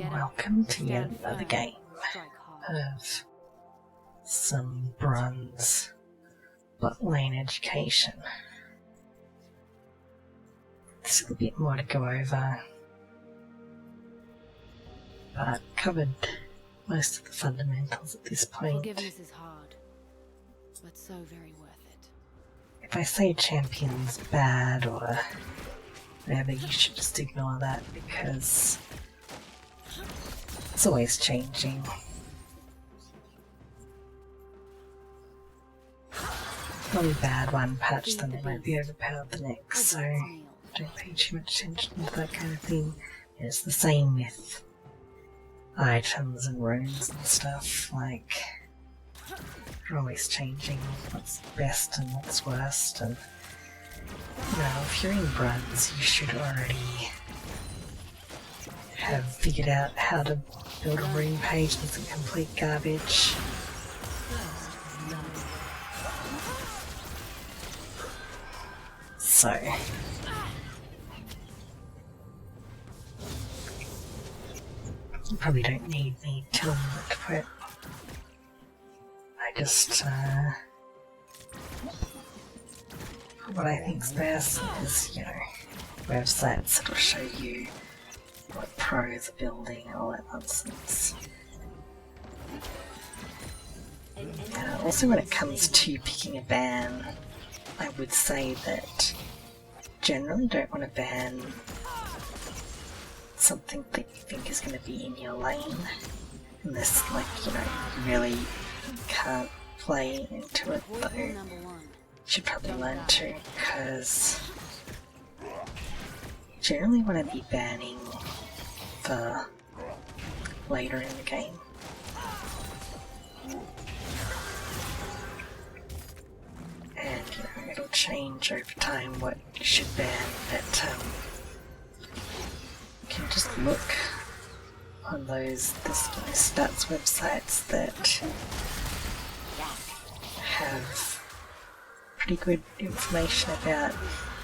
Welcome to yet another game of some bronze bot lane education. There's a bit more to go over, but I've covered most of the fundamentals at this point. Forgiveness is hard, but so very worth it. If I say champion's bad or whatever, you should just ignore that because it's always changing. Probably bad one patch, then they might be overpowered the next, so don't pay too much attention to that kind of thing. It's the same with items and runes and stuff, like they're always changing what's best and what's worst, and you know, if you're in bronze you should already have figured out how to build a rune page that's a complete garbage. So you probably don't need me telling you what to put. I just what I think's best is, you know, websites that'll show you what pros are building and all that nonsense. Also, when it comes to picking a ban, I would say that generally don't want to ban something that you think is going to be in your lane, unless, like, you know, you really can't play into it, though you should probably learn to, because you generally want to be banning for later in the game. And you know, it'll change over time what you should ban, but you can just look on those stats websites that have pretty good information about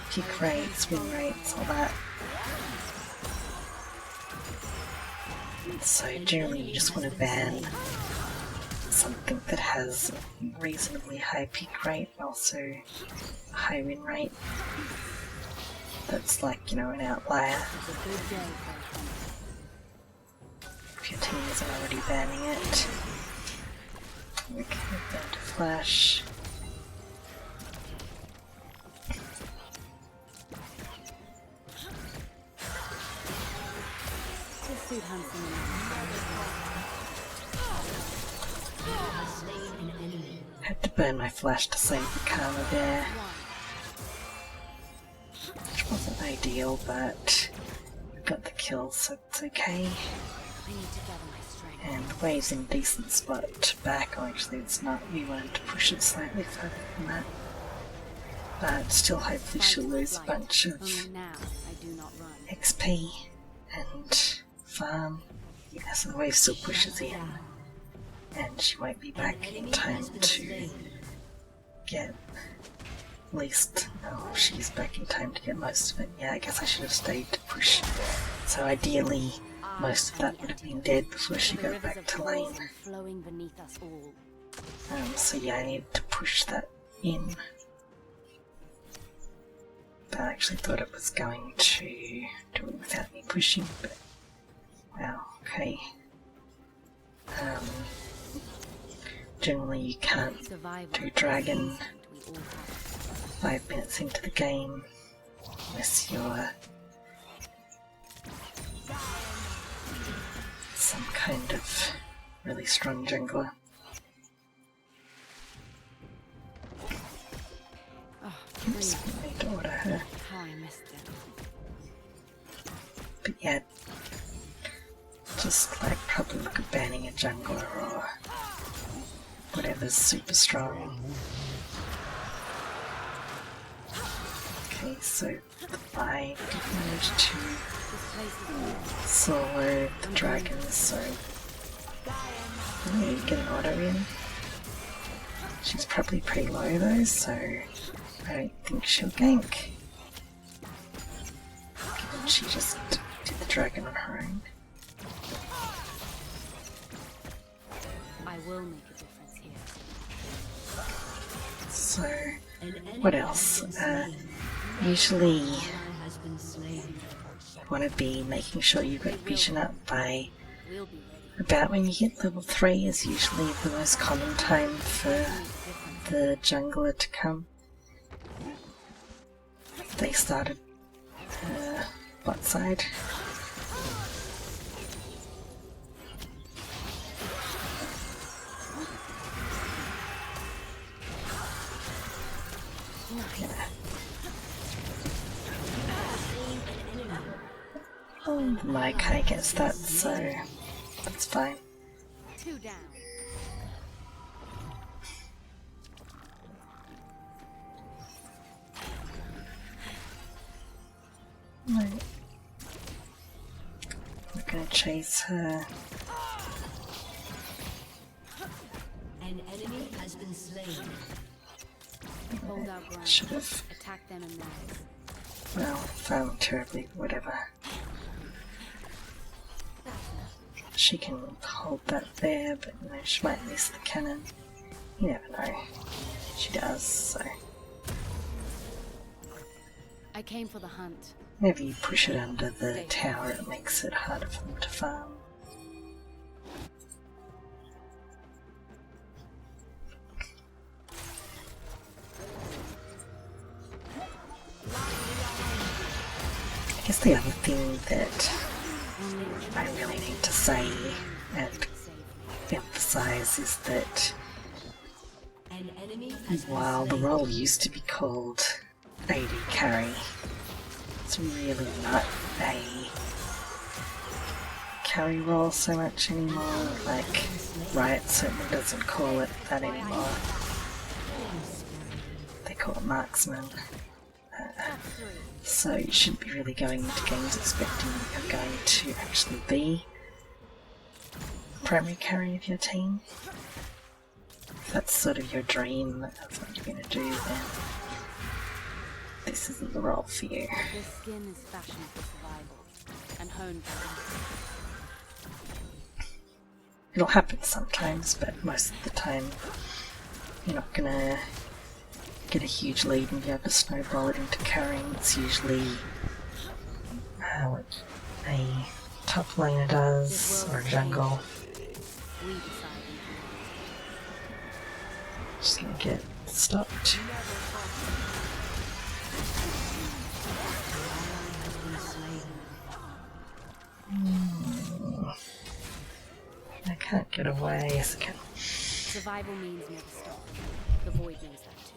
pick rates, win rates, all that. So generally you just want to ban something that has a reasonably high pick rate and also a high win rate. That's like, you know, an outlier. If your team isn't already banning it. We can move down to flash. Had to burn my flash to save the karma there, which wasn't ideal, but we got the kill, so it's okay. And Wave's in a decent spot to back. Oh, actually it's not, we wanted to push it slightly further than that, but still hopefully she'll lose a bunch of XP and farm. Yes, and Wave still pushes in, and she won't be back in time to get at least, oh, she's back in time to get most of it. Yeah, I guess I should have stayed to push. So ideally, most of that would have been dead before she got back to lane. So yeah, I needed to push that in. But I actually thought it was going to do it without me pushing, but wow, okay. Generally you can't do dragon 5 minutes into the game unless you're some kind of really strong jungler. Oops, I need to order her. But yeah, just like probably look at banning a jungler or whatever's super strong. Okay, so I did manage to solo the dragons, so I need to get an auto in. She's probably pretty low though, so I don't think she'll gank. Given she just did the dragon on her own. will make a difference here. So, what else? Usually you want to be making sure you've got vision up by We'll be ready. about when you hit level 3 is usually the most common time for the jungler to come. They started bot side. My Kai gets that, so that's fine. 2 down. Right. We're gonna chase her. An enemy has been slain. Hold our ground. Should have, Attack them in mass. well, failed terribly, but whatever. She can hold that there, but you know, she might miss the cannon. You never know. She does, so I came for the hunt. maybe you push it under the tower, it makes it harder for them to farm. I guess the other thing that I really need to say and emphasize is that An enemy has been while the slain. role used to be called AD carry, it's really not a carry role so much anymore. Like, Riot certainly doesn't call it that anymore. They call it marksman. So you shouldn't be really going into games expecting you're going to actually be the primary carry of your team. If that's sort of your dream, that's what you're going to do, then this isn't the role for you. This skin is fashioned for survival and honed for It'll happen sometimes, but most of the time you're not going to get a huge lead and be able to snowball it into carrying. It's usually what a top laner does, or a jungle. we decide. Just gonna get stopped. I can't get away. Yes, I can. Survival means never stop. The void knows that too.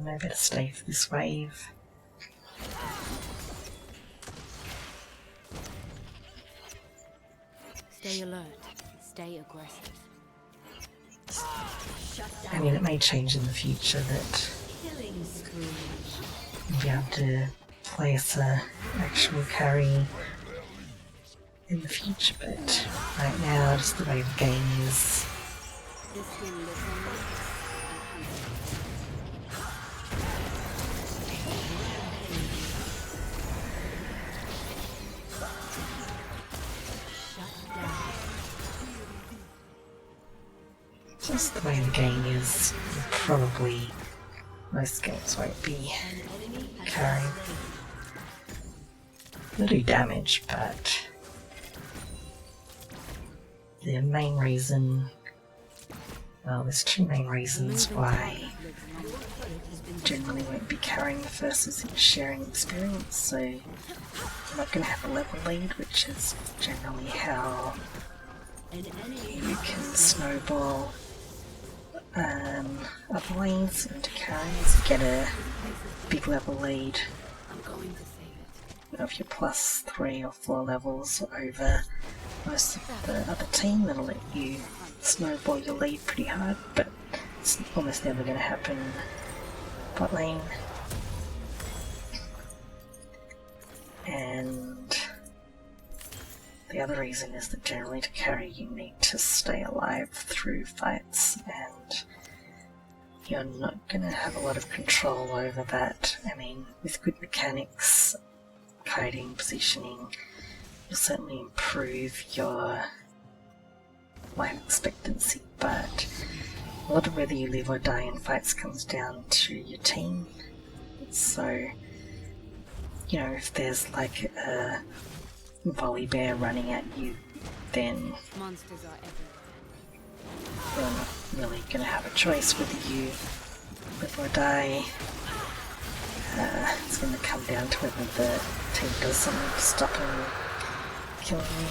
I better stay for this wave. Stay alert. Stay aggressive. I mean, it may change in the future that Killing spree. you'll be able to play as a actual carry in the future, but right now, just the way the game is, This skin lives on me and hunts. just the way the game is, probably most games won't be carry. They'll do damage, but the main reason, well, there's two main reasons why generally won't be carrying the first is sharing experience, so you're not going to have a level lead, which is generally how you can snowball other lanes into carries, get a big level lead I'm going to save it. of your plus 3 or 4 levels over most of the other team. That'll let you snowball your lead pretty hard, but it's almost never going to happen bot lane. And the other reason is that generally to carry you need to stay alive through fights, and you're not going to have a lot of control over that. I mean, with good mechanics kiting, positioning, will certainly improve your life expectancy, but a lot of whether you live or die in fights comes down to your team. So, you know, if there's like a volley bear running at you, then Monsters are everywhere. you're not really going to have a choice whether you live or die. It's going to come down to whether the team does something to stop him killing you.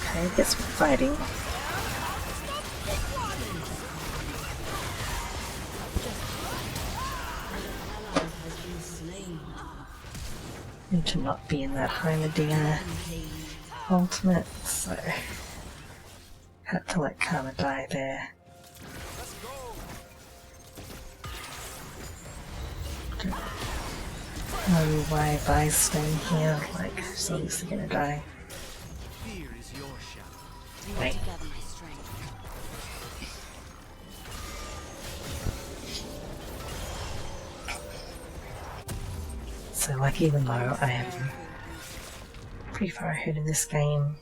Okay, I guess we're fighting. Need to not be in that Heimerdinger ultimate, so had to let Karma die there. Don't know why Vi's staying here, like she's obviously gonna die. Wait. Together my strength. So like even though I am pretty far ahead in this game,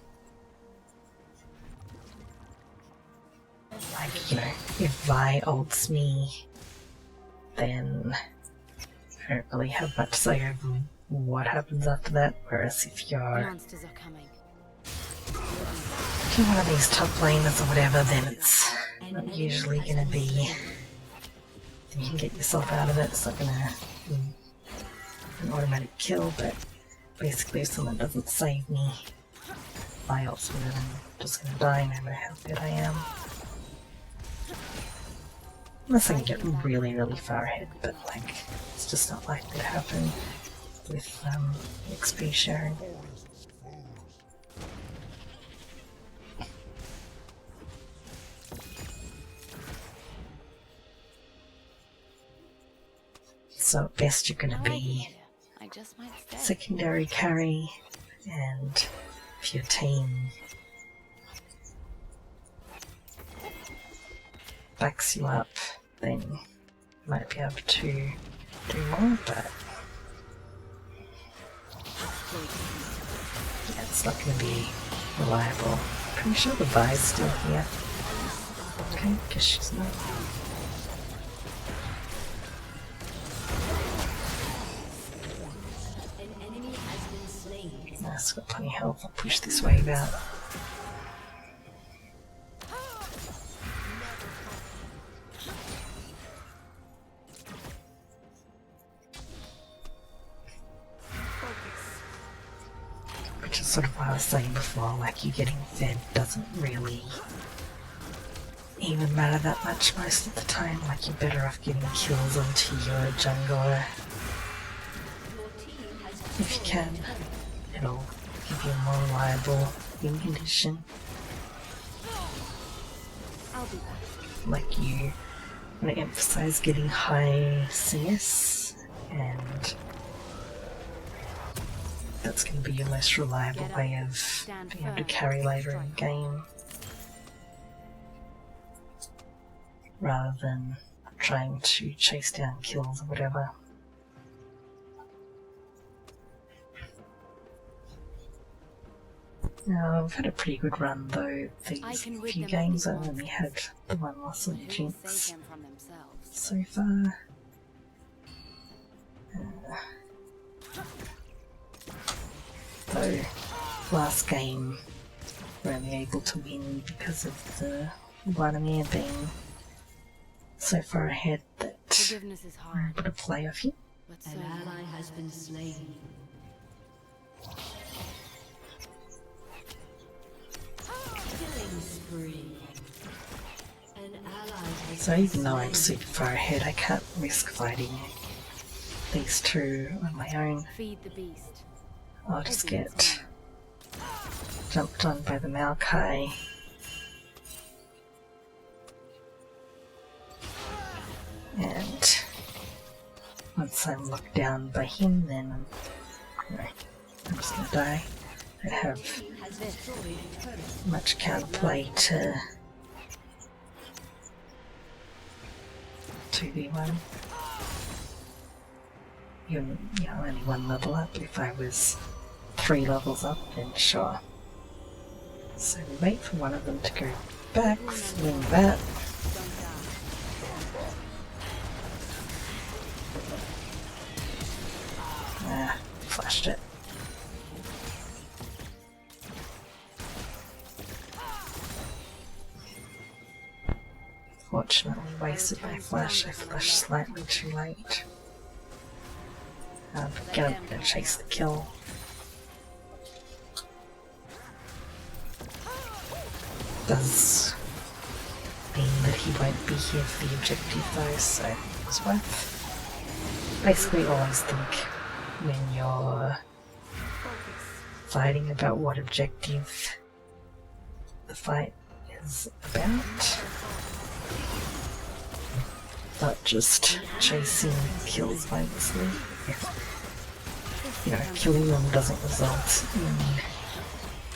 like, you know, if Vi ults me, then I don't really have much say over what happens after that, whereas if you're Monsters are coming. one of these top laners or whatever, then it's not usually gonna be, you can get yourself out of it, it's not gonna be an automatic kill, but basically if someone doesn't save me, my ults me, then I'm just gonna die no matter how good I am. Unless I can get really, really far ahead, but like, it's just not likely to happen with XP sharing. So at best you're gonna be I just might stay. secondary carry, and if your team backs you up, then you might be able to do more, but yeah, it's not going to be reliable. Pretty sure the Vi's still here. Okay, guess she's not. An enemy has been slain. Nah, it's got plenty of health. I'll push this wave out. Which is sort of what I was saying before, like you getting fed doesn't really even matter that much most of the time. Like you're better off getting kills onto your jungler if you can. It'll give you a more reliable win condition. I'll be back. Like you want to emphasize getting high CS, and that's going to be your most reliable way of being able to carry later in the game, rather than trying to chase down kills or whatever. Now, I've had a pretty good run though these few games. I've only had the one loss on Jinx Save them from themselves. so far. Though last game we're only able to win because of the Vladimir being so far ahead that Forgiveness is we're hard, able to play off him. but so An ally has been slain. Killing spree. An ally has So been even though I'm slain. super far ahead, I can't risk fighting these two on my own. feed the beast. I'll just get jumped on by the Maokai. And once I'm locked down by him, then I'm just gonna die. I don't have Has destroyed a turret. much counterplay to 2v1. you're only one level up. If I was 3 levels up, then sure. So we wait for one of them to go back, fling that. Ah, flashed it. Fortunately, wasted my flash. I flashed slightly too late. Gonna chase the kill. Does mean that he won't be here for the objective though, so it's worth. Basically, always think when you're fighting about what objective the fight is about. Not just chasing kills mindlessly. If, killing them doesn't result in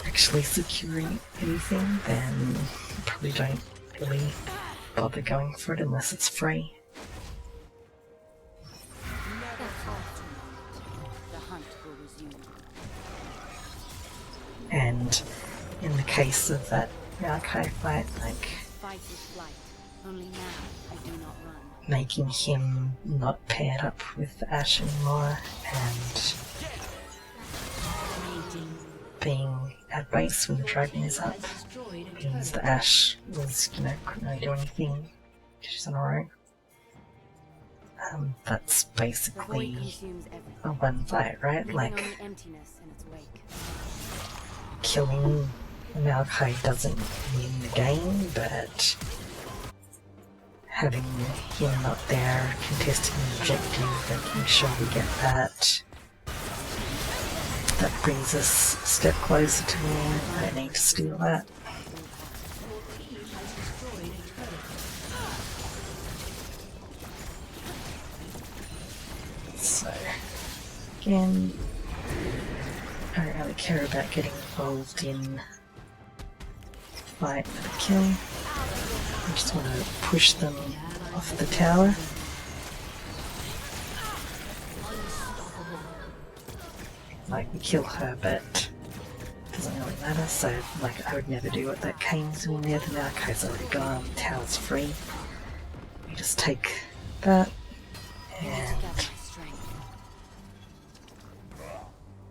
actually securing anything, then you probably don't really bother going for it unless it's free. And in the case of that Maokai fight, making him not paired up with Ashe anymore and being at base when the dragon is up means the Ashe was, couldn't really do anything because she's on her own. That's basically a one fight, right? Like, killing Maokai doesn't win the game, but having him not there, contesting the objective, making sure we get that brings us a step closer to win. I don't need to steal that. So, again, I don't really care about getting involved in the fight for the kill. I just want to push them off the tower. Like, we kill her, but it doesn't really matter, so, I would never do what that Kane's doing there. The Maokai's already gone, the tower's free. We just take that, and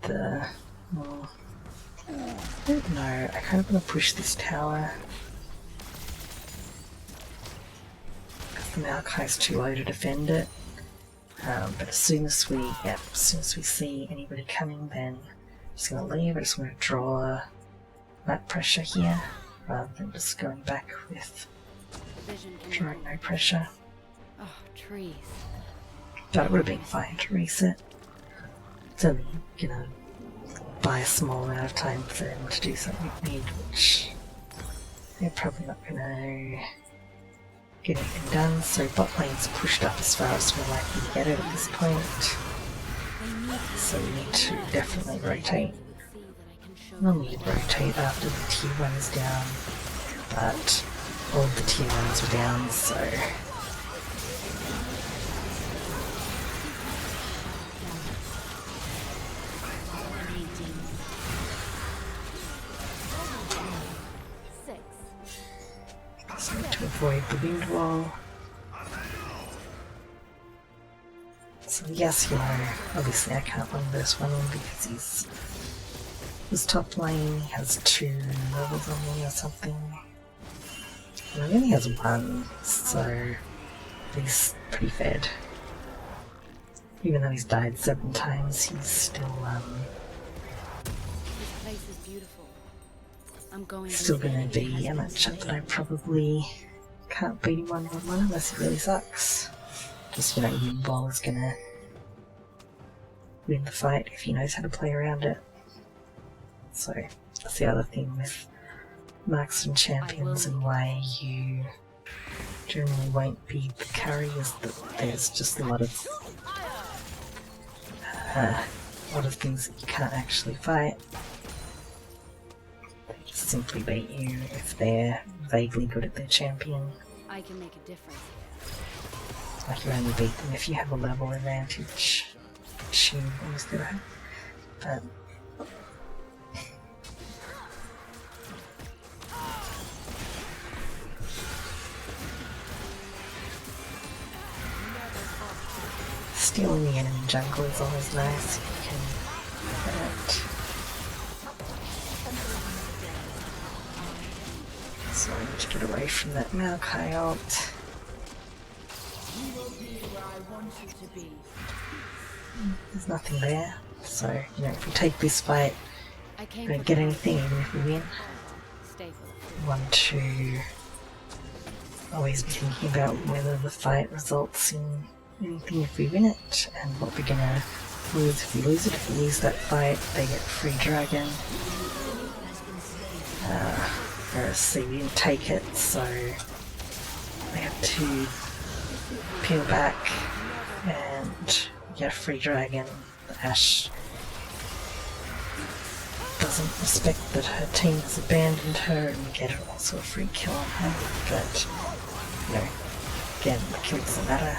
I don't know, I kind of want to push this tower. Because the Maokai's too low to defend it. But as soon as we see anybody coming, then I'm just going to leave. I just want to draw that pressure here, rather than just going back with drawing no pressure. Oh, trees. But it would have been fine to reset. It's only gonna buy a small amount of time for them to do something we need, which they're probably not gonna get anything done, so bot lane's pushed up as far as we're likely to get it at this point. So we need to definitely rotate. Normally you'd rotate after the tier 1 is down, but all of the tier 1s were down, so to avoid the wind wall. So yes, obviously I can't win this one because his top lane, he has 2 levels on me or something. And he only has 1, so he's pretty fed. Even though he's died 7 times, he's still gonna be a matchup that I probably can't beat him 1-on-1 unless he really sucks. Just, Wind is gonna win the fight if he knows how to play around it. So, that's the other thing with marksman champions and why you generally won't be the carry, is that there's just a lot of things that you can't actually fight. They just simply beat you if they're vaguely good at their champion. I can make a difference. Like, you only beat them if you have a level advantage. She always do it. But stealing the enemy jungle is always nice if you can get it. So I need to get away from that Maokai ult. There's nothing there, so you know, if we take this fight, we don't get anything even if we win. We want to always be thinking about whether the fight results in anything if we win it, and what we're gonna lose if we lose it. If we lose that fight, they get free dragon. Whereas they didn't take it, so they have to peel back and get a free dragon. Ashe doesn't respect that her team has abandoned her, and we get also a free kill on her. But you know, again, the kill doesn't matter.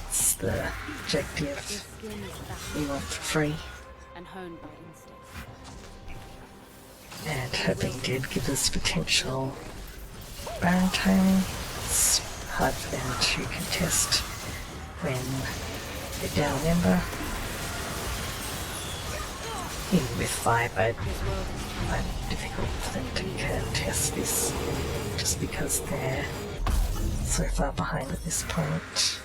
It's the objective we want for free. And her being dead gives us potential Baron timing. It's hard for them to contest when they're down Ember. Even with 5, I'd find it difficult for them to contest this just because they're so far behind at this point.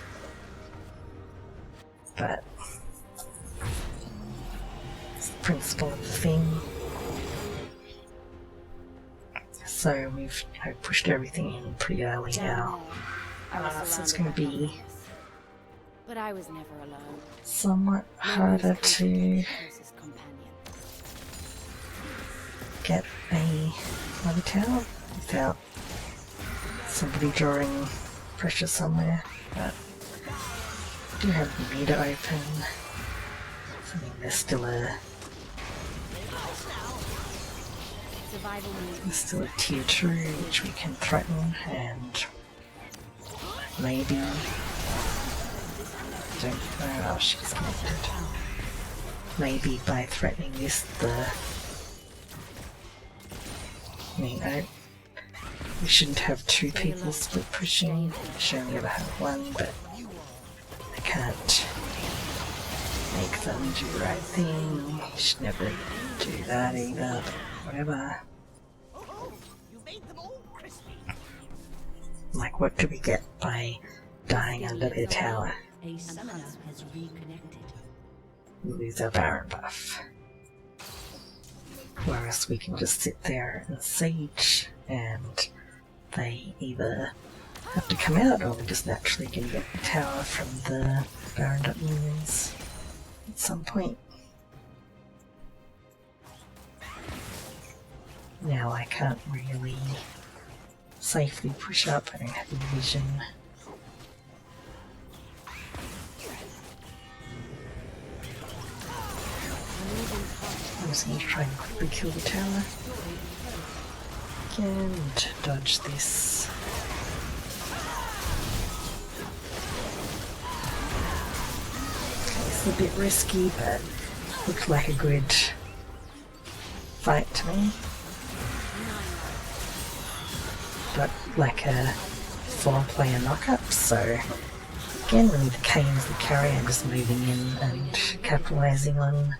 But it's the principle of the thing. So we've pushed everything in pretty early now. So it's going to be but I was never alone. Somewhat harder to get another tower without somebody drawing pressure somewhere. But I do have the meter open. So I think there's still a tier 2 which we can threaten, and maybe don't know how she's connected. Maybe by threatening this, we shouldn't have 2 people split pushing. We should only ever have 1, but I can't make them do the right thing. We should never do that either, but whatever. Like, what do we get by dying under their tower? A summoner has reconnected. We lose our Baron buff. Whereas we can just sit there and siege, and they either have to come out, or we're just naturally going to get the tower from the Baron up minions at some point. Now I can't really safely push up, I don't have the vision. I'm just going to try and quickly kill the tower. And dodge this. It's a bit risky, but looks like a good fight to me. But like a 4-player knockup, so again, we need the Kane's the carry. I'm just moving in and capitalizing on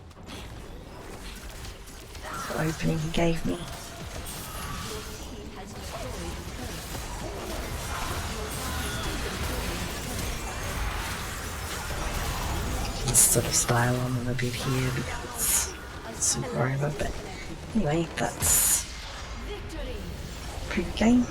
the opening he gave me. Just sort of style on them a bit here because it's super over, but anyway, that's a pretty good game.